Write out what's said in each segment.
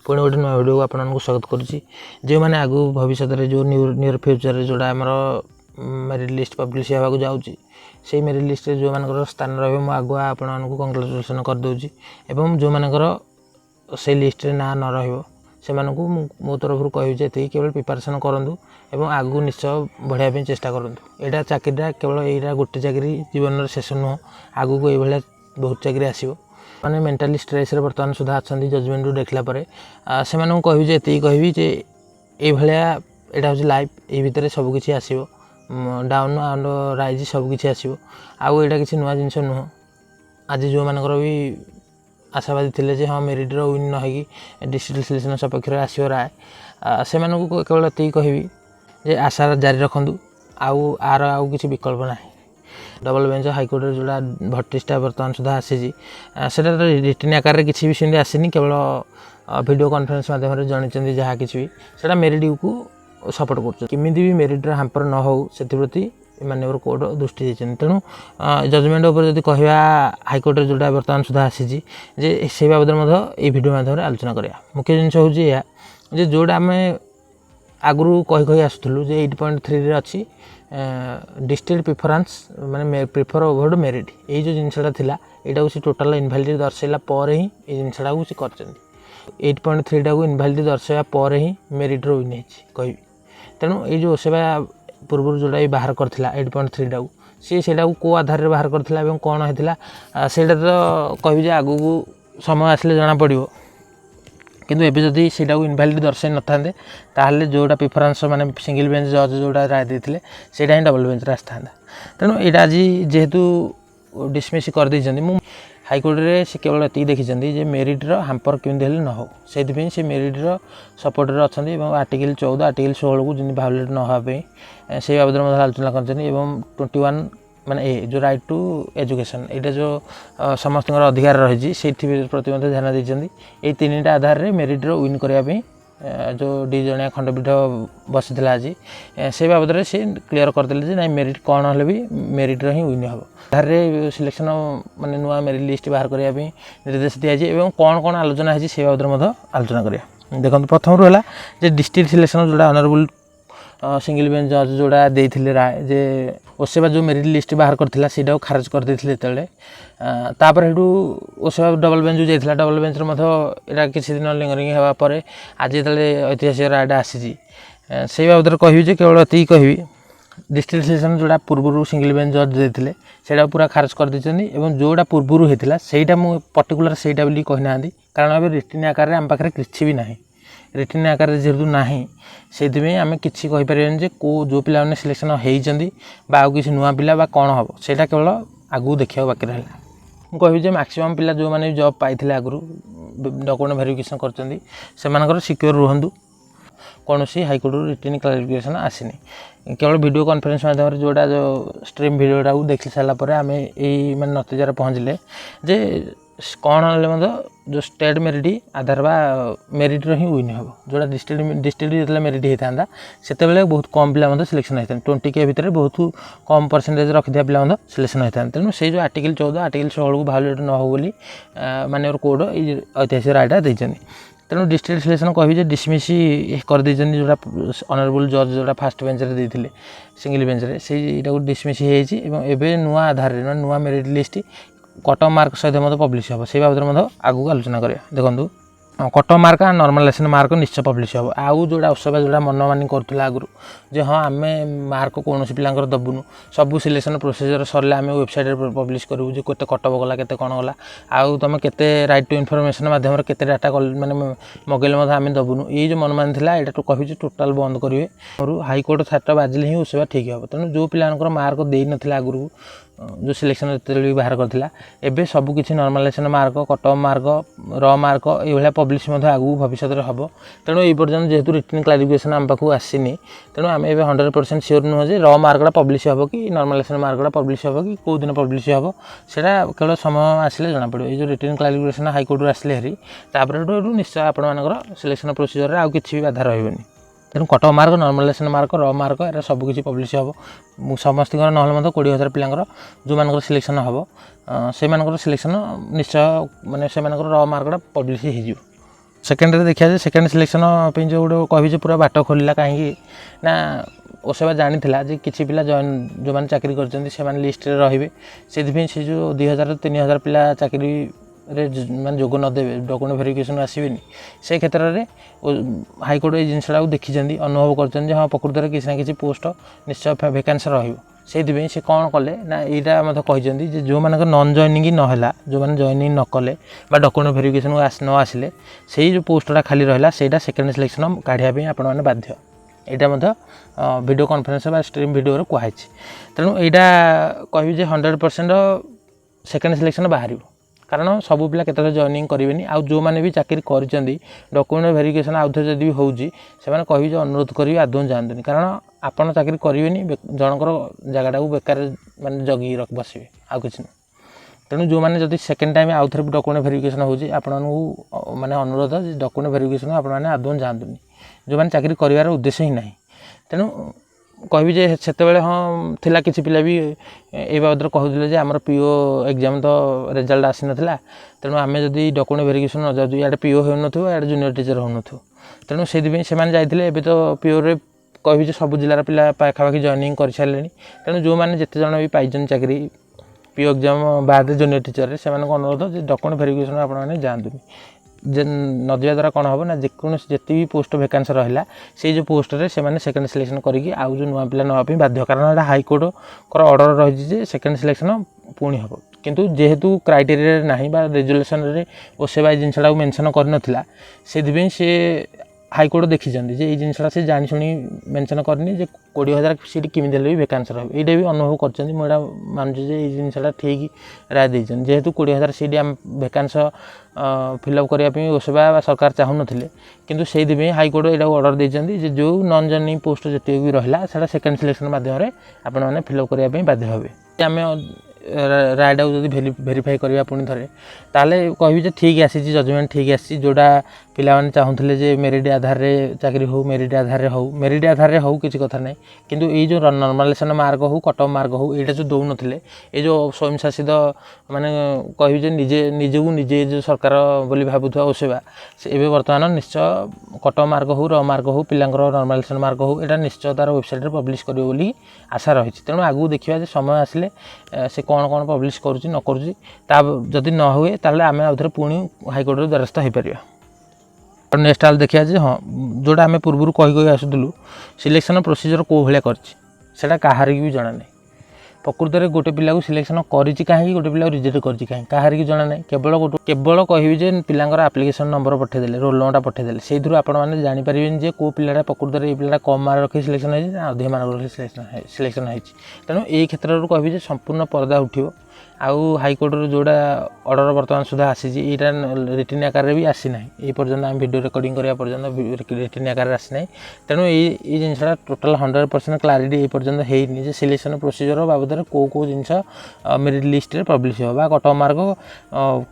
पुणी गोटे नुआ वीडियो को आपको स्वागत करुच्ची जो मैंने आगु भविष्य में जो नियर फ्यूचर जोड़ा आमर मेरिट लिस्ट पब्लिश होगा जाऊँगी से मेरिट लिस्ट जो मान स्थान रही मुझे आगुआ आपको कंग्रेचुलेसन करदे एवं जो मानकर से लिस्ट ना न रही मो तरफ कहे केवल प्रिपारेसन करूँ और आगू निश्चय बढ़ाया चेष्टा करूँ यहाँ चाकरीटा केवल यहाँ गोटे चाकरी जीवन शेष नुह आगू को ये बहुत चाकरी आसो मैंने मेंटाली स्ट्रेस बर्तमान सुधा अच्छा जजमेंट देखला से कह कहि यहाँ हूँ लाइफ ये भितर सबकि आसो डाउन एंड राइज सबकि आसो आउ यहाँ किसी नुआ जिनस नुह आज जो मानकर भी आशावादी थे जे हाँ मेरिट विन न हो डिस्ट्रिक्ट सिलेक्शन सपक्ष आसो राय से केवल ये कहबी जे आशा जारी रखु आउ आर आउ किसी विकल्प ना डबल बेंच हाइकोर्ट जोड़ा भट्टिसटा बर्तमान सुधा आसी से रिटर्न आकार किसी भी सेमती आसनी केवल वीडियो कॉन्फ्रेंस माध्यम जन जहाँ कि से मेरिट को सपोर्ट करमी भी मेरिट हाम्पर न हो से माननीय कोर्ट दृष्टि देते तेणु जजमेंट उपर जब कह हाइकोर्ट जोड़ा बर्तमान सुधा आसी से बाबद ये वीडियो माध्यम आलोचना करा मुख्य जिनस हूँ जोड़ा आम आगु कही आसुलु 8.3 अच्छी डिस्ट्रिक्ट प्रिफरेंस माने प्रिफर ओवर मेरिट ये जो जिनसा था यहाँ से टोटाल इनभैलिड दर्शाइला ही ये जिनसा से कर 8.3 को इनभैलिड दर्शाइवा पर ही मेरिट विन कह तेणु ये जो ओसेवा पूर्व जोड़ा भी बाहर करथिला 8.3 को सी को आधार बाहर करथिला कौन होता से कह आगू समय आसले जना पड़ो किंतु एबे जदि सेटा को इनभैलिड दर्शाई न था ताहले जोड़ा प्रिफरेंस माने सिंगल बेंच जज जोड़ा राय देते सेटा ही डबल बेंच आसता तेणु यहाँ आज जेहेतु डिसमिस कर देइछन्ती हाइकोर्ट रे से केवल ये देखी मेरिट हाम्पर केमती हेल्ले न हो से मेरिट सपोर्ट अच्छा आर्टिकल 14 आर्टिकल 16 को जमी भायोलेट न होगा से बाबद आलोचना कर 21 माने ए जो राइट टू एजुकेशन यहाँ जो समस्त अधिकार रही से प्रति ध्यान देते ये 3टा आधार रे मेरिट विन करने जो 2 जणिया खंडपीठ बसी आज से बाबद से क्लीयर करदे ना मेरिट कौन हेल्ले भी मेरिट ही विन हम आधार रे सिलेक्शन माने नुआ मेरिट लिस्ट बाहर करने निर्देश दिखाई कौन कौन आलोचना है से बाबद आलोचना करा देखो प्रथम है डिस्ट्रिक्ट सिलेक्शन जोड़ा ऑनरेबल सिंगल बेंच जज जोड़ा देते राय जे ओसेवा जो मेरिट लिस्ट बाहर करथिला सेटा खारज कर देथिले तेले तापर हेटू ओसेवा डबल बेंच जो जाइथिला डबल बेंच रे मथो एटा किछि दिन लिंगरिंग हेबा परे आज तेले ऐतिहासिक रायटा आसी से बाबद कहबी जे केवल एति कहबी डिस्ट्रिक्ट सिलेक्शन जोड़ा पूर्व सिंगल बेंच जज देते सेटा पूरा खारज कर देछन्ती एवं जोड़ा पूर्व होता सेटा मु पर्टिकुलर सेटा बोली कहि नांदी कारण अब रिटर्न आकार रे हम पाखरे किछि भी नाही रिटर्न आकार जेहेतु ना से आम कि कहीपर को जो पिला सिलेक्शन होती किसी नुआ पिला बा कौन हम सेटा केवल आगू देखा बाकी रहा मुझे मैक्सिमम पिला जो मैंने जॉब पाई आगु डॉक्यूमेंट वेरिफिकेशन कर सिक्योर रुहतु कौन सी हाइकोर्ट रिटर्न क्लारिफिकेशन आसनी केवल वीडियो कॉन्फ्रेंस माध्यम जोड़ा जो स्ट्रीम वीडियोटा को देख सारापर आम यही मैंने नतीजार पहुँचले जे कौन हेल्ले जो स्टेट मेरिट आधार बा मेरिट ही विन हम जोड़ा डिस्ट्रिक्ट जो मेरिट होता से बहुत कम पिला सिलेक्शन होता 20K भितर बहुत कम परसेंटेज रखिथा पिला सिलेक्शन होता तेणु से जो आर्टिकल 14 आर्टिकल 16 को भायोलेट न हो बोली माननीय कोर्ट ऐतिहासिक रायटा देते तेणु डिस्ट्रिक्ट सिलेक्शन कह डिसमिस कर जोड़ा ऑनरेबल जज जोड़ा फास्ट बेंच रे देते सिंगल बेंच रे से डिसमिस होती नुआ आधार नुआ मेरिट लिस्ट कट मार्क सहित मत पब्लिश हम से बाबद आगू आलोचना करें देखो कट मार्क आ नॉर्मलाइजेशन मार्क निश्चय पब्लिश हम आउ जोड़ा ओसेवा जोड़ा मनमानी करूला आगु जे हाँ आम मार्क कौन पिलांकर दबुनु सब सिलेक्शन प्रोसीजर सरले आम वेबसाइट पब्लिश करूँ जो केते कटअप गला केते कौन गला आउ तुम केते राइट टू इनफॉरमेशन माध्यम केते डाटा माने मगेले आम दबुनु ये जो मनमानी था यहाँ तो कही टोटाल बंद करेंगे और हाइकोर्ट 7टा बाजिले ही ओसेवा ठीक हम तेणु जो पिलांकर मार्क दे ना आगु जो सिलेक्शन भी बाहर करथिला एबे सब किछि नॉर्मलाइजेशन मार्क कटअप मार्क र मार्क ये पब्लिश आगू भविष्य में हम तेणु ये पर्यटन जेहेतु रिटर्न क्लारिफिकेशन आम पाखु आसनी तेणु आम ए 100% सियोर नुह जे र मार्कटा पब्लिश हम कि नॉर्मलाइजेशन मार्कटा पब्लिश हम कि कौ दिन पब्लिश हम सेटा केवल समय आसिले जना पड़ो ये जो रिटर्न क्लारिफिकेशन हाइकोर्ट आसिले हेरी तापर निश्चय आपण सिलेक्शन प्रोसीजर आउ किछि भी बाधा रहिबनी तेणु कटअप मार्क नॉर्मलाइजेशन मार्क र मार्क एरा सबकि पब्लिश हम समस्त ना 20,000 पिलांकर जो मान सिलेक्शन हम से सिलेक्शन निश्चय माने से र मार्कटा पब्लिश हो सेकेंडरी देखा जाए सेकेंड सिलेक्शन जो गोटे कह पूरा बाट खोलला कहीं ना ओसेवा जानी जे किसी पिला जॉइन जो मैंने चाकरी कर लिस्ट रे रहिबे से जो 2000-3000 पिला चाकरी रे माने जोग नदेवे डॉक्यूमेंट वेरिफिकेशन आसबेनि से क्षेत्र में हाईकोर्ट ये जिनसा देखी अनुभव कर हाँ प्रकृत में किसी ना किसी पोस्ट निश्चय वैकेंसी रही से कौन कले ना यहाँ मतलब कही जो मानक नॉन जॉइनिंग नहला जो मैंने जॉइनिंग न कले डॉक्यूमेंट वेरिफिकेशन न आसिले से जो पोस्टा खाली रहा से सेकेंड सिलेक्शन काढ़ापी आपण मैंने बाध्य यहाँ वीडियो कॉन्फ्रेंस स्ट्रीम वीडियो कहुई तेणु यहाँ कहि 100% सेकेंड सिलेक्शन बाहर कारण सब पिला केते जॉइनिंग करेंगे आउ जो मैंने भी चाकरी कर डॉक्यूमेंट वेरिफिकेशन आउ थे जब होची से कह अनुरोध करेंगे आदौ जातुनि कारण आपड़ चाकरी करेंगे जनकर जगटा को बेकार माने जगी बसवे आउ कि तेणु जो मैंने जब सेकेंड टाइम आउ थे डॉक्यूमेंट वेरिफिकेशन होची आपण माने अनुरोध डॉक्यूमेंट वेरिफिकेशन आपण आदौ जातुनि जो मैंने चाकरी कर उद्देश्य ही ना तेणु कहबी जे सेतेबेले हाँ थिला किसी पिला भी ए बाबद कहते जे आमर पीओ एग्जाम तो रिजल्ट आसी नाला तेणु आम जदि डॉक्यूमेंट वेरिफिकेशन न जाऊ इे पीओ हो इे जूनियर टीचर हो तेणु से जाते एवं तो पीओ रे कहबी जे सब जिलार पिला पाखापाखि जॉइनिंग कर सारे तेणु जो मैंने जिते जन भी पाई चाकरी पीओ एग्जाम बाद जूनियर टीचर से अनुरोध डॉक्यूमेंट वेरिफिकेशन आपने जातुनि न दिवा द्वारा कौन हम ना जेकोसी भी पोस्ट वैकेंसी रहा से जो पोस्ट रे से सेकेंड सिलेक्शन करके आउ जो नुआ पिला नापी बाध्य कारण हाईकोर्ट ऑर्डर रही सेकेंड सिलेक्शन पुणी हम किंतु जेहेतु क्राइटेरिया ना रेजुलेशन रे ओसेवा जिनसा मेंशन कर से हाईकोर्ट देखी जे ये जिनसा से जानी शुणी मेंशन करनी 20,000 सीट किमी भी वैकेंसी रही ये भी अनुभव कर मानुचे ये जिनसा ठीक राय देते जेहेतु 20,000 सीट आम वैकेंसी फिलअप करने ओसेवा सरकार चाहूँ ना किंतु से हाईकोर्ट यहाँ ऑर्डर देते जो नॉन जॉइनिंग पोस्ट जिते भी रहा है सेकेंड सिलेक्शन माध्यम आपण मैंने फिलअप करने बाध्य हे आम रायटा को जब भेरीफाई करवा पुणी थे ताले कहि ठीक आसी जजमेंट ठीक आसी जोड़ा पिला माने चाहूले जे मेरिट आधार रे चाकरी हो मेरिट आधार रे हो किसी कथा नहीं किंतु ये जो नॉर्मलाइजेशन मार्क हो कट ऑफ मार्क हो ये जो दौन थे ये जो स्वयं शासित माने कहि निजे निजू निजे जो सरकार बोली भावुवा ओसेवा से बर्तमान निश्चय कट ऑफ मार्क हो र मार्क हो पिला नॉर्मलाइजेशन मार्क हो यहाँ निश्चय तार वेबसाइट पब्लिश कर बोली आशा रही तेणु आगू देखा समय आसिले से कौन कौन पब्लिश करुँच न करुँच जदि न हुए ताले आम आउ थे पुणी हाईकोर्ट द्वारस्थ हो पार नेक्स्ट आल देखा हाँ जोटा आम पूर्व कही आसुलू सिलेक्शन प्रोसीजर कौ भाया करटा कहार भी जना नहीं प्रकृत में गोटे पिला सिलेक्शन करी कहीं गोटे पिला रिजेक्ट करी कहीं कहार की जना नहीं केवल कहि पिलांर आप्लिकेसन नंबर पठेदेले रोल नंबरटा पठेदेले से आपने जानीपारे जे कौ पिलाटा प्रकृत में ये पिलाटा कम मार्क रखी सिलेक्शन होती अधिक मार्क रखी सिलेक्शन होती तेणु ये क्षेत्र कहि संपूर्ण पर्दा उठो आउ हाईकोर्ट जोड़ा ऑर्डर बर्तमान सुधा आसी रिटिन आकार भी आसी ना ये पर्यटन आम वीडियो रिकॉर्डिंग करने पर्यटन रिटिन आकार आसी ना तेणु ये जिनसा टोटाल 100% क्लारिटी ये पर्यटन है सिलेक्शन प्रोसीजर बाबद कौ जिनस मेरिट लिस्ट रे पब्लिश हो कट ऑफ मार्क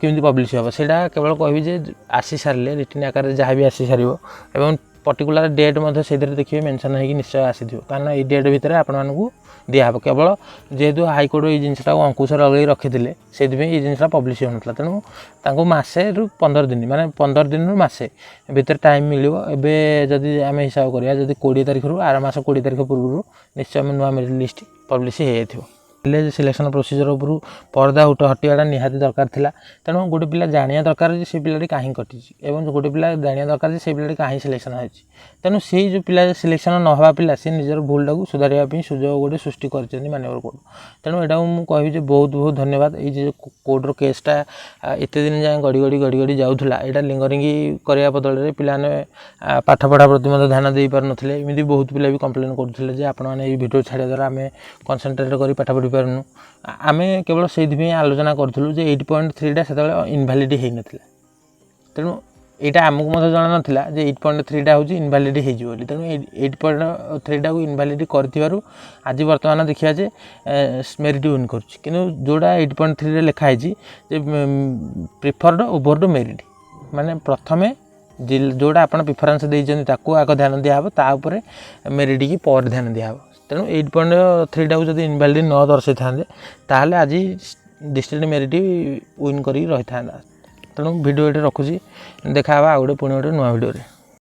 केमती पब्लिश हो सेटा केवल कहि आसी सारे रिटिन आकार जहाँ भी आसी सार एवं पर्टिकुलर डेट से देखिए मेंशन हो निश्चय आसी कारण ये डेट भितर आपण दिहब केवल जेहेतु हाईकोर्ट ये जिनसा अंकुश लगे रखी से ये जिनसा पब्लिश होना तेणु मसे रु 15 दिन माने 15 दिन रु मसे भितर टाइम मिलो एवं जदि आम हिसाब करा जब 20 तारीख रू आर मास 20 तारीख पूर्व निश्चय नुआ मेरिट लिस्ट पब्लिश हो सिलेक्शन प्रोसीजर उपरू पर्दा हटियाटा निहाती दरकार थिला तेणु गोटे पिला जानिया दरकार से पिलाटी कहीं कटी एवं गोटे पिला जानिया दरकार से पिलाटी कहीं सिलेक्शन होती तेणु से जो पिला सिलेक्शन न हवा पिला से निजर भूलटा को सुधारिया सुजोग गोटे सृष्टि कर मानवर कोर्ट तेणु यहाँ मुझे बहुत बहुत धन्यवाद ये कोर्टर केसटा एत दिन जाए गड़ी गड़ी जाऊला यहाँ लिंगरिंग करने बदल पिलाने पाठ पढ़ा प्रति ध्यान दे पार नथिले एमती बहुत पिला भी कंप्लेन करते आपने भिडियो छाड़ा द्वारा आम कनसेंट्रेट कर पाठ पढ़ी पारूँ आम केवल से आलोचना करूँ 8.3टा से इनभैलिड हो ना तेणु यहाँ आमको मत जना नाला 8.3टा हूँ इनभैलिड हो तेणु 8.3टा को इनभैलिड कर आज बर्तमान देखा जे मेरिट विन करूँ जोड़ा 8.3 लिखाई प्रिफर्ड ओवर द मेरिट माने प्रथम जोड़ा आप प्रिफरेन्स देते आग ध्यान दिहब तापर मेरिट की पर ध्यान दिहब तेणु 8.3टा को जब इनभैलिड न दर्शाई था आज डिस्ट्रिक्ट मेरिट विन कर रही था। ତେଣୁ ଭିଡ଼ିଓ ଏଠି ରଖୁଛି। ଦେଖା ହେବା ଆଉ ଗୋଟେ ପୁଣି ଗୋଟେ ନୂଆ ଭିଡ଼ିଓରେ।